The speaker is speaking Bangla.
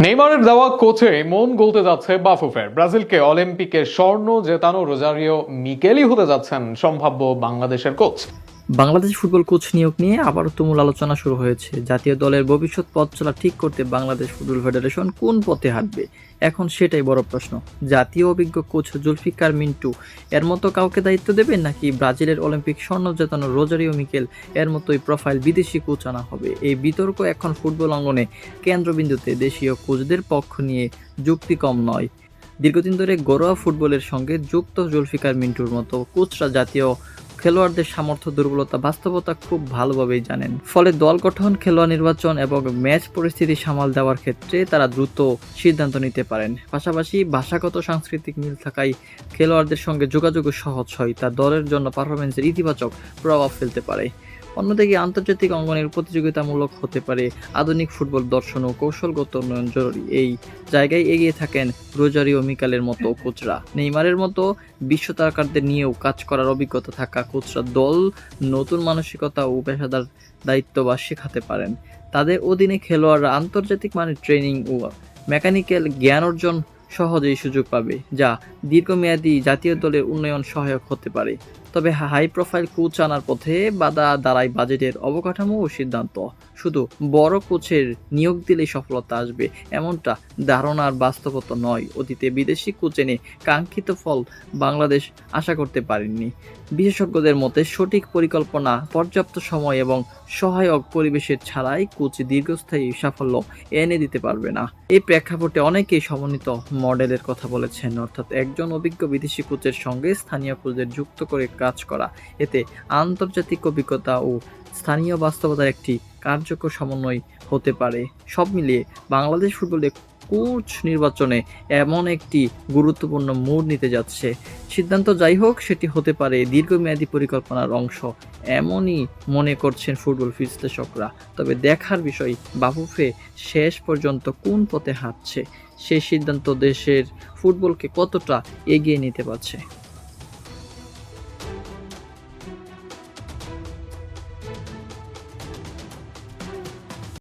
নেইমারের দেওয়া কোচে মন গলতে যাচ্ছে বাফুফের। ব্রাজিলকে অলিম্পিকের স্বর্ণ জেতানো রোজারিও মিকেলই হতে যাচ্ছেন সম্ভাব্য বাংলাদেশের কোচ। বাংলাদেশ ফুটবল কোচ নিয়োগ নিয়ে আবারও তুমুল আলোচনা শুরু হয়েছে। জাতীয় দলের ভবিষ্যৎ পথ চলা ঠিক করতে বাংলাদেশ ফুটবল ফেডারেশন কোন পথে হাঁটবে, এখন সেটাই বড় প্রশ্ন। জাতীয় অভিজ্ঞ কোচ জুলফিকার মিন্টু এর মতো কাউকে দায়িত্ব দেবেন, নাকি ব্রাজিলের অলিম্পিক স্বর্ণ জেতানো রোজারিও মিকেল এর মতোই প্রোফাইল বিদেশি কোচ আনা হবে? এই বিতর্ক এখন ফুটবল অঙ্গনে কেন্দ্রবিন্দুতে। দেশীয় কোচদের পক্ষ নিয়ে যুক্তি কম নয়। দীর্ঘদিন ধরে ঘরোয়া ফুটবলের সঙ্গে যুক্ত জুলফিকার মিন্টুর মতো কোচরা জাতীয় খেলোয়াড়দের সামর্থ্য, দুর্বলতা, বাস্তবতা খুব ভালোভাবেই জানেন। ফলে দল গঠন, খেলোয়াড় নির্বাচন এবং ম্যাচ পরিস্থিতি সামাল দেওয়ার ক্ষেত্রে তারা দ্রুত সিদ্ধান্ত নিতে পারেন। পাশাপাশি ভাষাগত সাংস্কৃতিক মিল থাকায় খেলোয়াড়দের সঙ্গে যোগাযোগও সহজ হয়, তা দলের জন্য পারফরমেন্সের ইতিবাচক প্রভাব ফেলতে পারে। অন্যদিকে আন্তর্জাতিক অঙ্গনের প্রতিযোগিতামূলক হতে পারে। আধুনিক ফুটবল দর্শন ও কৌশলগত উন্নয়ন জরুরি। এই জায়গায় এগিয়ে থাকেন রোজারিও মিকেলের মতো কোচরা। নেইমারের মতো বিশ্ব তারকাদের নিয়েও কাজ করার অভিজ্ঞতা থাকা কোচরা দল নতুন মানসিকতা ও পেশাদার দায়িত্বভার শেখাতে পারেন। তাদের অধীনে খেলোয়াড়রা আন্তর্জাতিক মানের ট্রেনিং ও মেকানিক্যাল জ্ঞান অর্জন সহজেই সুযোগ পাবে, যা দীর্ঘমেয়াদী জাতীয় দলের উন্নয়ন সহায়ক হতে পারে। তবে হাই প্রোফাইল কোচ আনার পথে বাধা দাঁড়ায় বাজেটের অবকাঠামো ও সিদ্ধান্ত। শুধু বড় কোচের নিয়োগ দিলেই সফলতা আসবে এমনটা ধারণার বাস্তবতা নয়। অতীতে বিদেশি কোচ এনে কাঙ্ক্ষিত ফল বাংলাদেশ আশা করতে পারেননি। বিশেষজ্ঞদের মতে সঠিক পরিকল্পনা, পর্যাপ্ত সময় এবং সহায়ক পরিবেশের ছাড়াই কোচ দীর্ঘস্থায়ী সাফল্য এনে দিতে পারবে না। এই প্রেক্ষাপটে অনেকেই সমন্বিত মডেলের কথা বলেছেন, অর্থাৎ একজন অভিজ্ঞ বিদেশি কোচের সঙ্গে স্থানীয় কোচদের যুক্ত করে কাজ করা। এতে আন্তর্জাতিক অভিজ্ঞতা ও স্থানীয় বাস্তবতার একটি কার্যকর সমন্বয় হতে পারে। সব মিলিয়ে বাংলাদেশ ফুটবলে কোচ নির্বাচনে এমন একটি গুরুত্বপূর্ণ মোড় নিতে যাচ্ছে। সিদ্ধান্ত যাই হোক, সেটি হতে পারে দীর্ঘমেয়াদী পরিকল্পনার অংশ, এমনই মনে করছেন ফুটবল বিশ্লেষকরা। তবে দেখার বিষয়, বাফুফে শেষ পর্যন্ত কোন পথে হাঁটছে, সেই সিদ্ধান্ত দেশের ফুটবলকে কতটা এগিয়ে নিতে পারছে।